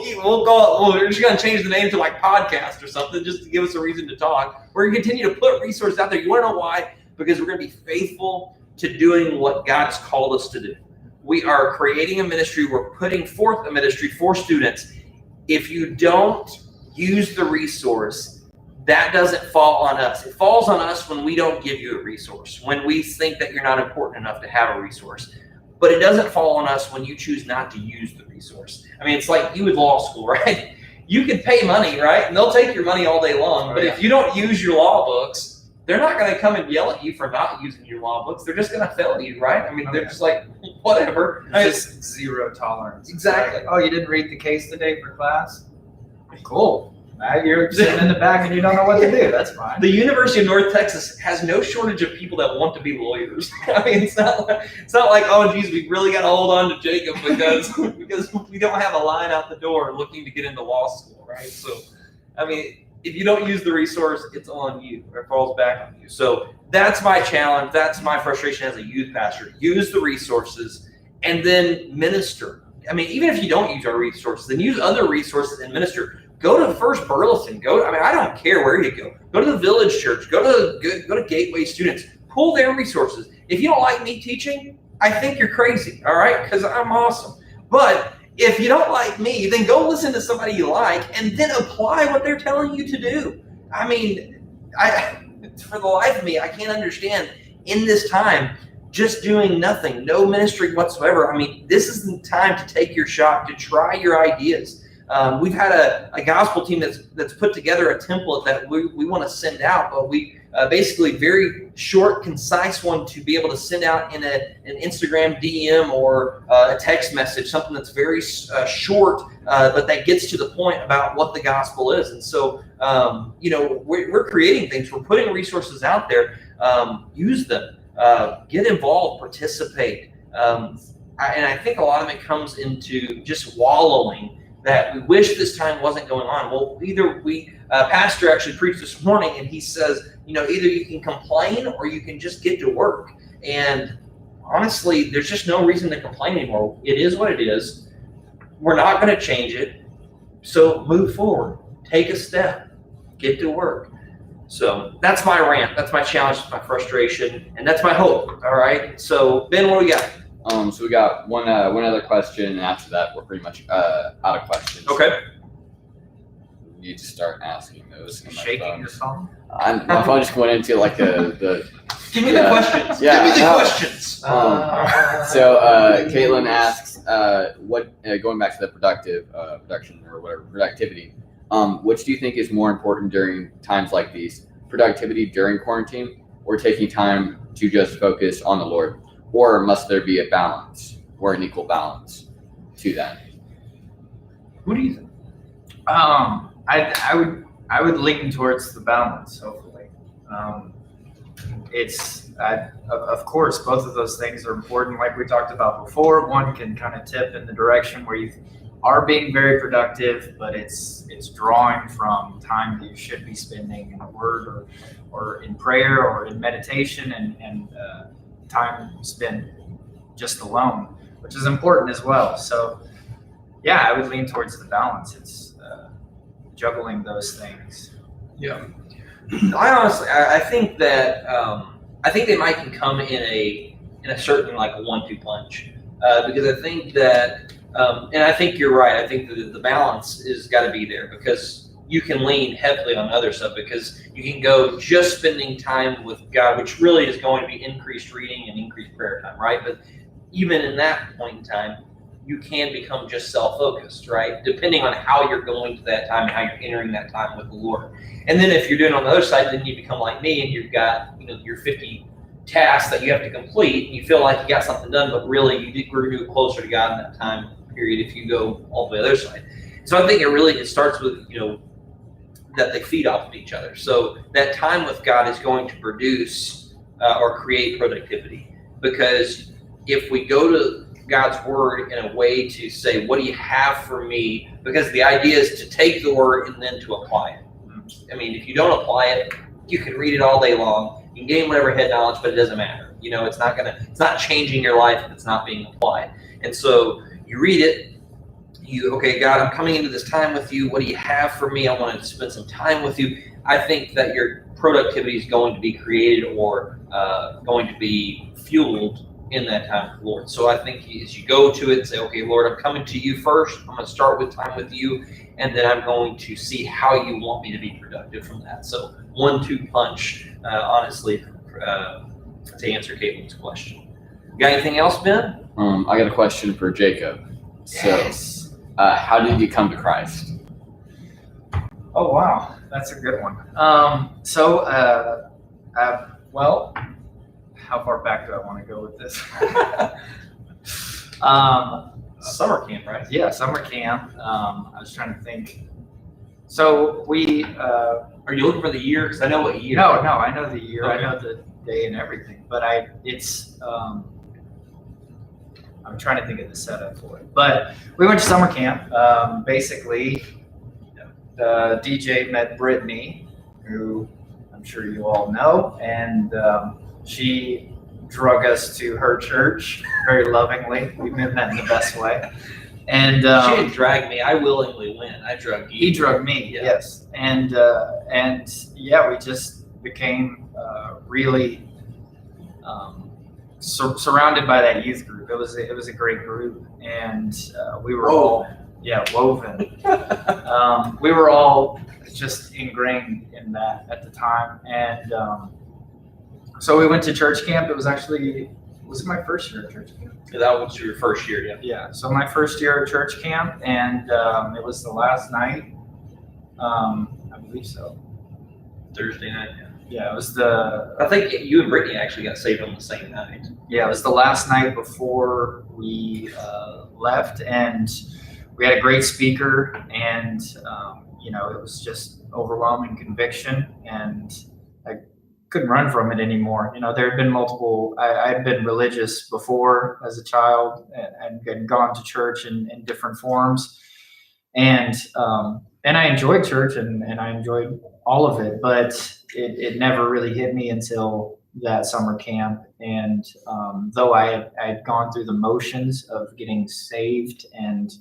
just going to change the name to like podcast or something just to give us a reason to talk. We're going to continue to put resources out there. You want to know why? Because we're going to be faithful to doing what God's called us to do. We are creating a ministry. We're putting forth a ministry for students. If you don't use the resource, that doesn't fall on us. It falls on us when we don't give you a resource, when we think that you're not important enough to have a resource. But it doesn't fall on us when you choose not to use the resource. I mean, it's like you with law school, right? You can pay money, right? And they'll take your money all day long. But if you don't use your law books, they're not going to come and yell at you for not using your law books. They're just going to fail you, right? I mean, they're just like, whatever. It's just zero tolerance. Exactly. Like, oh, you didn't read the case today for class? Cool. You're sitting in the back and you don't know what to do. That's fine. The University of North Texas has no shortage of people that want to be lawyers. I mean, it's not like, oh, geez, we really got to hold on to Jacob because we don't have a line out the door looking to get into law school, right? So, I mean, if you don't use the resource, it's on you. It falls back on you. So that's my challenge. That's my frustration as a youth pastor. Use the resources and then minister. I mean, even if you don't use our resources, then use other resources and minister. Go to First Burleson. I don't care where you go. Go to the Village Church. Go to Gateway Students. Pull their resources. If you don't like me teaching, I think you're crazy, all right? Because I'm awesome. But if you don't like me, then go listen to somebody you like and then apply what they're telling you to do. I mean, for the life of me, I can't understand in this time just doing nothing, no ministry whatsoever. I mean, this is the time to take your shot, to try your ideas. We've had a gospel team that's put together a template that we want to send out, but we basically very short, concise one to be able to send out in an Instagram DM or a text message, something that's very short, but that gets to the point about what the gospel is. And so, we're creating things. We're putting resources out there. Use them. Get involved. Participate. And I think a lot of it comes into just wallowing that we wish this time wasn't going on. Well, pastor actually preached this morning and he says, either you can complain or you can just get to work. And honestly, there's just no reason to complain anymore. It is what it is. We're not going to change it. So move forward, take a step, get to work. So that's my rant. That's my challenge, my frustration, and that's my hope. All right. So Ben, what do we got? So we got one other question, and after that, we're pretty much out of questions. Okay. We need to start asking those. Shaking your phone? My phone just went into like the. Give me the questions. Yeah, Give me the no. questions. So Caitlin asks, going back to the production or whatever, productivity, which do you think is more important during times like these? Productivity during quarantine or taking time to just focus on the Lord? Or must there be a balance or an equal balance to that? Who do you think? I would lean towards the balance, hopefully. Of course, both of those things are important. Like we talked about before, one can kind of tip in the direction where you are being very productive, but it's drawing from time that you should be spending in the Word or in prayer or in meditation and time spent just alone, which is important as well. So yeah, I would lean towards the balance. It's juggling those things. Yeah. I think that I think they might can come in a certain like 1-2 punch because I think that and I think you're right. I think that the balance is got to be there because you can lean heavily on other stuff because you can go just spending time with God, which really is going to be increased reading and increased prayer time, right? But even in that point in time, you can become just self-focused, right? Depending on how you're going to that time and how you're entering that time with the Lord. And then if you're doing on the other side, then you become like me and you've got, your 50 tasks that you have to complete and you feel like you got something done, but really we're going to move closer to God in that time period if you go all the way to the other side. So I think it starts with, that they feed off of each other. So that time with God is going to produce or create productivity. Because if we go to God's word in a way to say, what do you have for me? Because the idea is to take the word and then to apply it. I mean, if you don't apply it, you can read it all day long. You can gain whatever head knowledge, but it doesn't matter. It's not changing your life if it's not being applied. And so you read it, okay, God, I'm coming into this time with you. What do you have for me? I want to spend some time with you. I think that your productivity is going to be created or going to be fueled in that time with the Lord. So I think as you go to it and say, okay, Lord, I'm coming to you first. I'm going to start with time with you, and then I'm going to see how you want me to be productive from that. So 1-2 punch, honestly, to answer Caitlin's question. You got anything else, Ben? I got a question for Jacob. Yes. So, how did you come to Christ? Oh wow, that's a good one. Well, how far back do I want to go with this? Summer camp, right? Yeah, summer camp. I was trying to think. So we. Are you looking for the year? Because I know what year. No, I know the year. Okay. I know the day and everything. But I'm trying to think of the setup for it. But we went to summer camp. Basically, the DJ met Brittany, who I'm sure you all know, and she drug us to her church very lovingly. We meant that in the best way. And she didn't drag me. I willingly went. I drug you. he drugged me, Yeah. yes. And yeah, we just became really surrounded by that youth group. It was a great group, and we were all woven. We were all just ingrained in that at the time, and so we went to church camp. It was it my first year at church camp? That was your first year, yeah. Yeah, so my first year at church camp, and it was the last night. I believe so. Thursday night. Yeah. Yeah, it was I think you and Brittany actually got saved on the same night. it was the last night before we left, and we had a great speaker, and it was just overwhelming conviction, and I couldn't run from it anymore. There had been multiple. I had been religious before as a child, and had gone to church in different forms, and I enjoyed church, and I enjoyed all of it, but it never really hit me until that summer camp. And though I had gone through the motions of getting saved and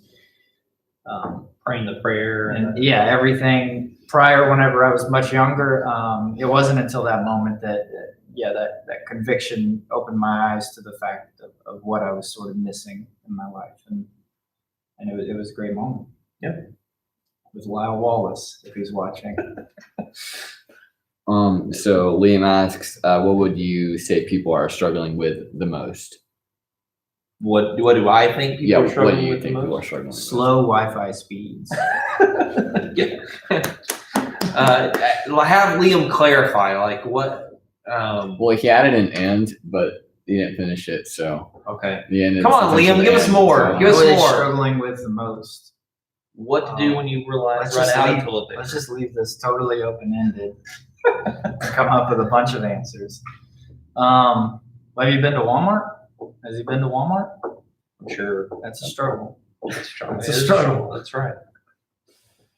Praying the prayer. and everything prior, whenever I was much younger, it wasn't until that moment that conviction opened my eyes to the fact of what I was sort of missing in my life, and it was a great moment. Yep. With Lyle Wallace, if he's watching. So Liam asks, what would you say people are struggling with the most? What do I think people are What struggling do you with think the people are most? struggling with? Slow Wi-Fi speeds. Have Liam clarify, like what? Well, he added an "and," but he didn't finish it. So Okay. the end. Come on, Liam, give us more. Give us What are they more. struggling with the most? What to do when you realize Let's run just out leave- of toilet paper? Let's just leave this totally open-ended. Come up with a bunch of answers. Have you been to Walmart? Has he been to Walmart? Sure. That's a struggle. It's a struggle. That's right.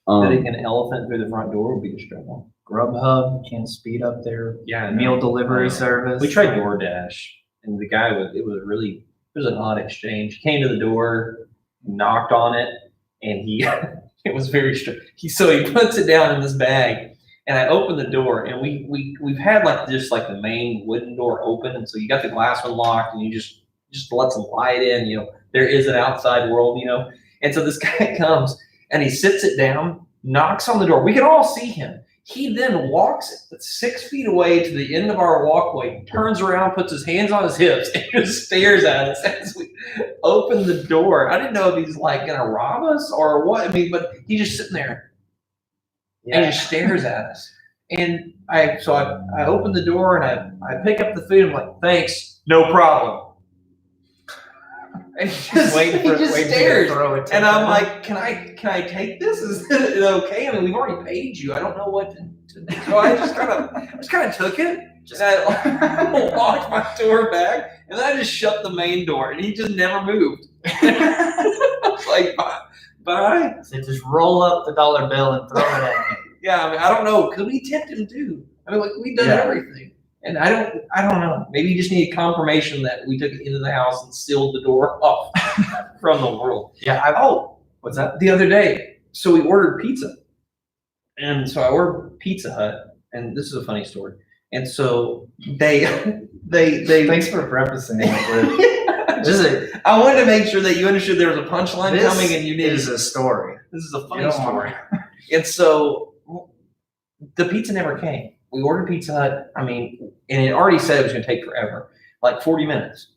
Um, Getting an elephant through the front door would be a struggle. Grubhub can't speed up their Yeah. meal delivery service. We tried DoorDash, and the guy it was an odd exchange. He came to the door, knocked on it, and it was very strict. So he puts it down in this bag, and I open the door, and we've had just the main wooden door open, and so you got the glass one locked, and you just let some light in. There is an outside world, And so this guy comes, and he sits it down, knocks on the door. We can all see him. He then walks 6 feet away to the end of our walkway, turns around, puts his hands on his hips, and just stares at us as we open the door. I didn't know if he's gonna rob us or what. But he's just sitting there and just stares at us. And I open the door and I pick up the food. I'm like, thanks, no problem. And he just stares. And I'm like, can I take this? Is it okay? We've already paid you. I don't know what to do. So I just kind of took it. And I locked my door back, and then I just shut the main door, and he just never moved. I was like, bye. So just roll up the dollar bill and throw it at me. Yeah, I don't know, because we tipped him too. We've done everything. And I don't know. Maybe you just need confirmation that we took it into the house and sealed the door off from the world. Yeah. What's that? The other day, so we ordered pizza. And so I ordered Pizza Hut, and this is a funny story. And so they Thanks for prefacing it with, I wanted to make sure that you understood there was a punchline this coming and you needed is a story. this is a You funny don't story. want- And so the pizza never came. We ordered Pizza Hut, and it already said it was gonna take forever, like 40 minutes.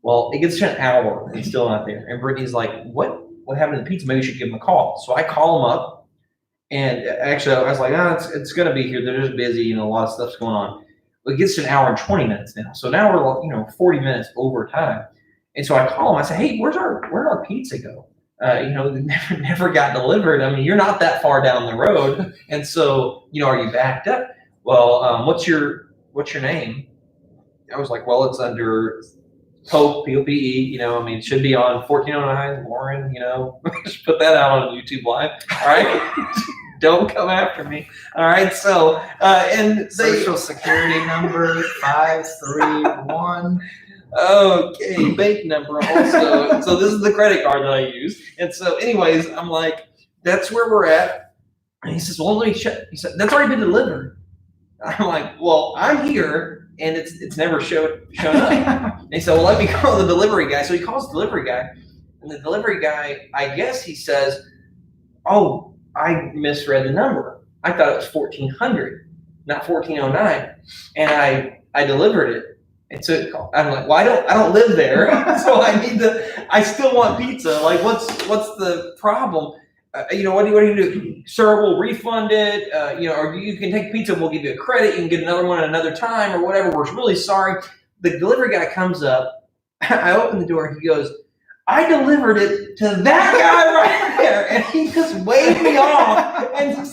Well, it gets to an hour and it's still not there. And Brittany's like, what happened to the pizza? Maybe we should give them a call. So I call them up, and actually I was like, it's gonna be here. They're just busy, a lot of stuff's going on. It gets to an hour and 20 minutes now. So now we're 40 minutes over time. And so I call them. I say, hey, where'd our pizza go? They never got delivered. You're not that far down the road. And so, are you backed up? Well, what's your name? I was like, well, it's under Pope, P-O-P-E, it should be on 1409 Lauren, just put that out on YouTube Live. All right. Don't come after me. All right. So, and Social security number 531. Okay, bank number also. So this is the credit card that I use. And so, anyways, I'm like, that's where we're at. And he says, well, let me check. He said, that's already been delivered. I'm like, well, I'm here and it's never shown up. And he said, well, let me call the delivery guy. So he calls the delivery guy, and the delivery guy, I guess he says, oh, I misread the number. I thought it was 1400, not 1409. And I delivered it. And so I'm like, well, I don't live there, so I still want pizza. Like, what's the problem? What do you do? Sir, we'll refund it. Or you can take pizza, we'll give you a credit. You can get another one at another time or whatever. We're really sorry. The delivery guy comes up. I open the door. He goes, I delivered it to that guy right there. And he just waved me off and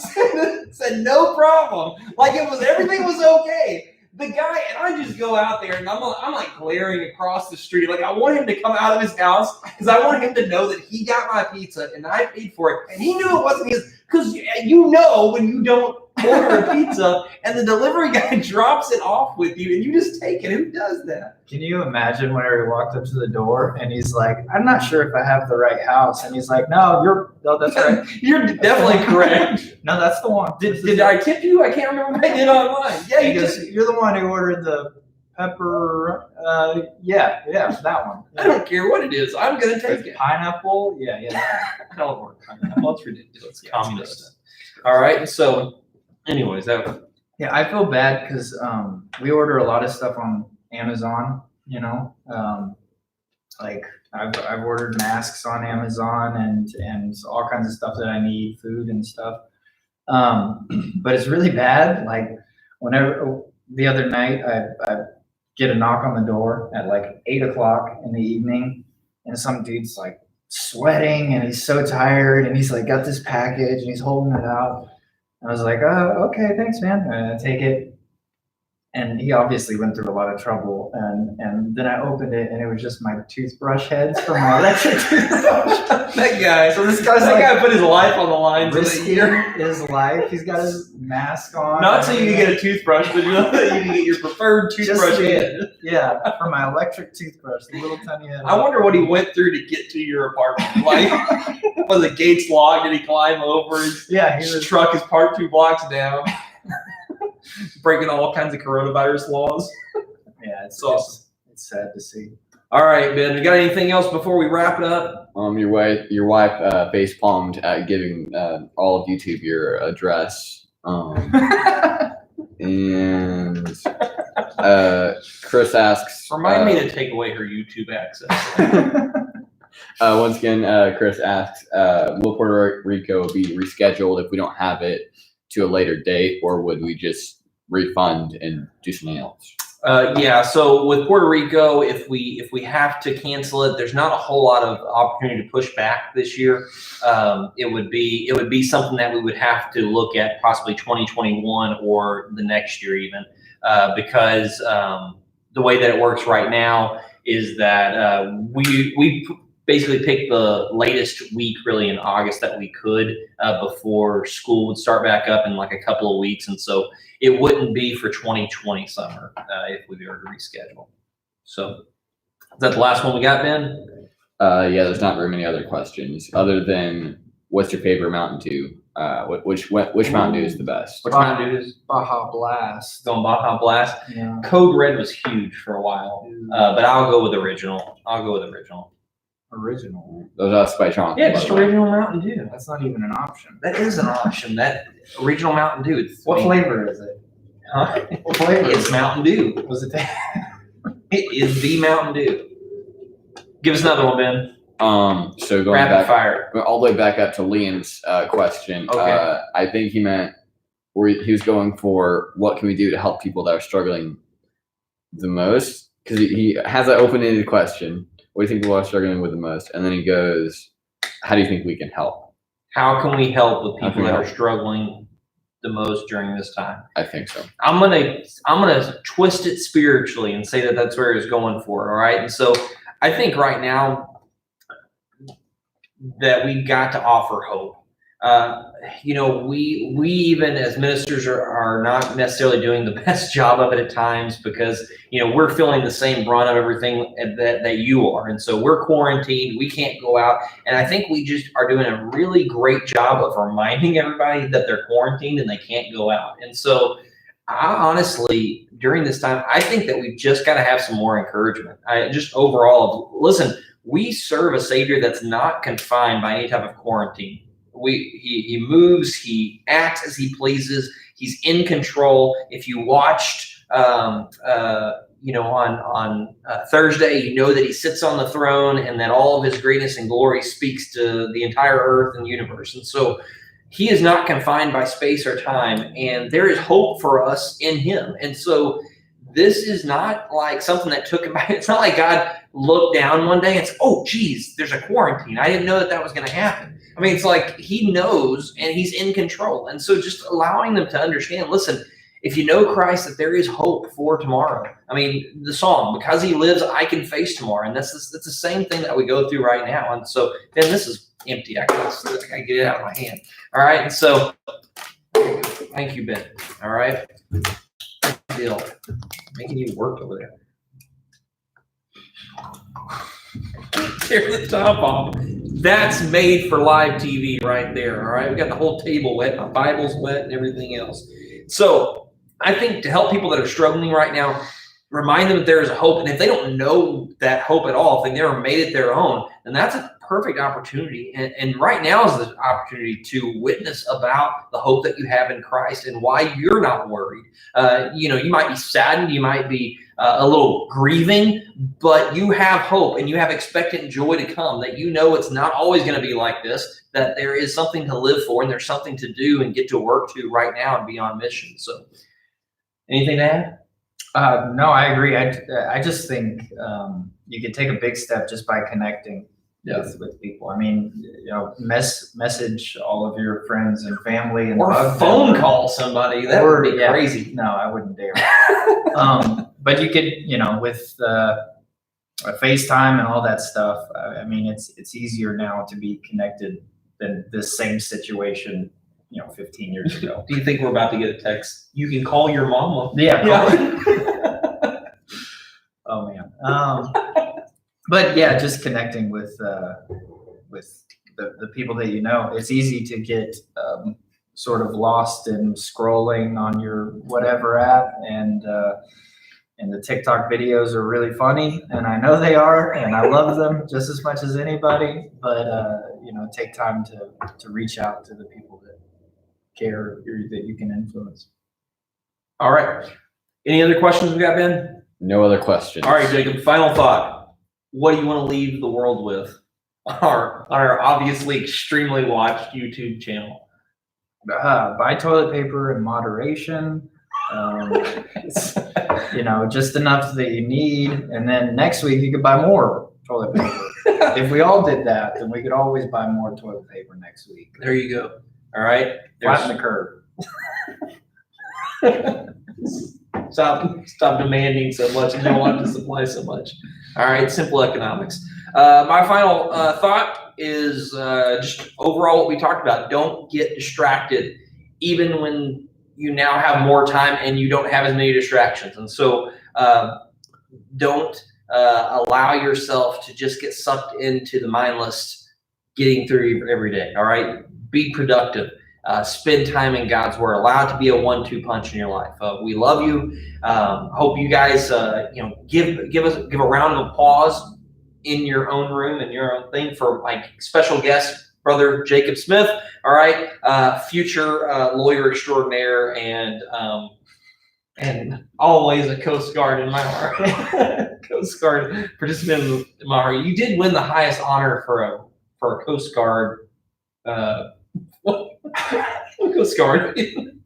said, no problem. Like everything was okay. The guy, and I just go out there and I'm like glaring across the street. Like I want him to come out of his house because I want him to know that he got my pizza and I paid for it. And he knew it wasn't his, because when you don't order a pizza and the delivery guy drops it off with you and you just take it. Who does that? Can you imagine whenever he walked up to the door and he's like, I'm not sure if I have the right house. And he's like, no, that's right. You're definitely correct. No, that's the one. Did I tip you? I can't remember what I did online. Yeah, he goes, you're the one who ordered the pepper. Yeah, that one. Yeah. I don't care what it is. I'm going to take it. Pineapple? Yeah. I don't work pineapple. It's ridiculous. Communist. All right. So, anyways, yeah, I feel bad because we order a lot of stuff on Amazon. Like I've ordered masks on Amazon and all kinds of stuff that I need, food and stuff. But it's really bad. Like whenever the other night I get a knock on the door at like 8 o'clock in the evening, and some dude's like sweating and he's so tired and he's like got this package and he's holding it out. I was like, oh, okay, thanks, man. And I take it. And he obviously went through a lot of trouble. And then I opened it and it was just my toothbrush heads from my electric toothbrush. That guy. So this guy's that guy put his life on the line. Risking his life. He's got his mask on. Not so you can get a toothbrush, but you can get your preferred toothbrush head. Yeah, for my electric toothbrush, the little tiny head. I wonder what he went through to get to your apartment. Like, was the gates locked? Did he climb over? His truck is parked 2 blocks down. Breaking all kinds of coronavirus laws. Yeah, it's awesome. It's sad to see. All right, Ben. You got anything else before we wrap it up? Your wife face palmed at giving all of YouTube your address. And Chris asks. Remind me to take away her YouTube access. Once again, Chris asks, will Puerto Rico be rescheduled if we don't have it to a later date, or would we just refund and do something else? Yeah. So with Puerto Rico, if we have to cancel it, there's not a whole lot of opportunity to push back this year. It would be something that we would have to look at possibly 2021 or the next year even, because the way that it works right now is that we basically pick the latest week really in August that we could before school would start back up in like a couple of weeks. And so it wouldn't be for 2020 summer if we were to reschedule. So is that the last one we got, Ben? Yeah, there's not very many other questions other than what's your favorite Mountain Dew? Which Mountain Dew is the best? Which Mountain Dew is Baja Blast. going Baja Blast? Yeah. Code Red was huge for a while, but I'll go with original. Original. Those are Spytronic. Yeah, just original Mountain Dew. That's not even an option. That is an option. That original Mountain Dew. What flavor is it? Huh? What flavor? It's Mountain Dew. Was it? It is the Mountain Dew. Give us another one, Ben. So going Rapid back fire. all the way back up to Liam's question. Okay. I think he meant where he was going for what can we do to help people that are struggling the most? Because he has an open-ended question. What do you think people are struggling with the most? And then he goes, how do you think we can help? How can we help with How can people we that are help? struggling the most during this time? I think so. I'm gonna twist it spiritually and say that that's where he's going for. All right, and so I think right now that we've got to offer hope. We even as ministers are not necessarily doing the best job of it at times because we're feeling the same brunt of everything that you are, and so we're quarantined. We can't go out, and I think we just are doing a really great job of reminding everybody that they're quarantined and they can't go out. And so, I honestly, during this time, I think that we've just got to have some more encouragement. Listen, we serve a Savior that's not confined by any type of quarantine. He moves, he acts as he pleases, he's in control. If you watched on Thursday, that he sits on the throne and that all of his greatness and glory speaks to the entire earth and universe. And so he is not confined by space or time, and there is hope for us in him. And so this is not like something that took him by. It's not like God looked down one day and said, oh, geez, there's a quarantine. I didn't know that was going to happen. I mean, it's like he knows and he's in control. And so just allowing them to understand, listen, if you know Christ, that there is hope for tomorrow. I mean, the song, because he lives, I can face tomorrow. And that's the same thing that we go through right now. And so, then this is empty. I gotta get it out of my hand. All right. And so, thank you, Ben. All right. Bill, making you work over there. Tear the top off. That's made for live TV right there. All right. We got the whole table wet. My Bible's wet and everything else. So I think to help people that are struggling right now, remind them that there is a hope. And if they don't know that hope at all, if they never made it their own, then that's a perfect opportunity. And right now is the opportunity to witness about the hope that you have in Christ and why you're not worried. You might be saddened, you might be a little grieving, but you have hope and you have expectant joy to come, that it's not always going to be like this, that there is something to live for and there's something to do and get to work to right now and be on mission. So anything to add? No, I agree. I just think you can take a big step just by connecting with people. I mean, message all of your friends and family, and or phone call somebody. That would be crazy. No, I wouldn't dare. But you could, with FaceTime and all that stuff. I mean, it's easier now to be connected than this same situation, 15 years ago. Do you think we're about to get a text? You can call your mama. Yeah. Oh man. But yeah, just connecting with the people that it's easy to get sort of lost in scrolling on your whatever app, and the TikTok videos are really funny, and I know they are, and I love them just as much as anybody. But take time to reach out to the people that care, that you can influence. All right. Any other questions we got, Ben? No other questions. All right, Jacob. Final thought. What do you want to leave the world with on our obviously extremely watched YouTube channel? Buy toilet paper in moderation. Just enough that you need, and then next week you could buy more toilet paper. If we all did that, then we could always buy more toilet paper next week. There you go. All right. Flatten the curve. Stop demanding so much and don't want to supply so much. All right, simple economics. My final thought is just overall what we talked about. Don't get distracted, even when you now have more time and you don't have as many distractions. And so don't allow yourself to just get sucked into the mindless getting through every day. All right, be productive. spend time in God's Word. Allow it to be a 1-2 punch in your life. We love you. Hope you guys, give a round of applause in your own room and your own thing for my special guest, Brother Jacob Smith. All right, future lawyer extraordinaire and always a Coast Guard in my heart. Coast Guard participant in my heart. You did win the highest honor for a Coast Guard. Coast Guard.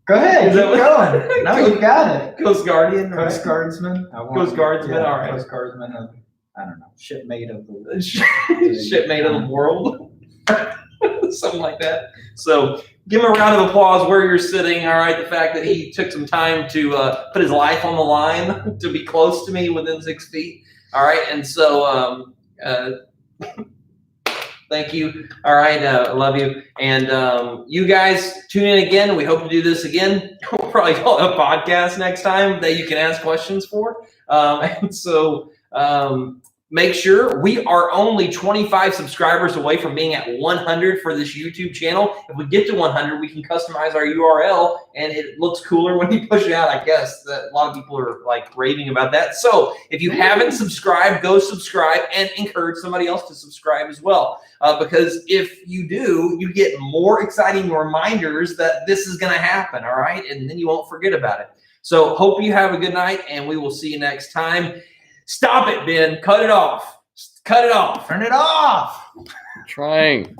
Go ahead. Is that Keep what- going. No, you got it. Coast Guardian. Right? Coast Guardsman. Coast Guardsman, all right. Coast Guardsman of, I don't know, shipmate of the Shipmate of the world. Something like that. So give him a round of applause where you're sitting. All right. The fact that he took some time to put his life on the line to be close to me within 6 feet. All right. And so thank you. All right. I love you. And you guys tune in again. We hope to do this again. We'll probably call it a podcast next time that you can ask questions for. And so make sure we are only 25 subscribers away from being at 100 for this YouTube channel. If we get to 100, we can customize our URL and it looks cooler when you push it out. I guess that a lot of people are like raving about that. So if you haven't subscribed, go subscribe and encourage somebody else to subscribe as well. Because if you do, you get more exciting reminders that this is going to happen. All right. And then you won't forget about it. So hope you have a good night and we will see you next time. Stop it, Ben. Cut it off. Cut it off. Turn it off. Trying.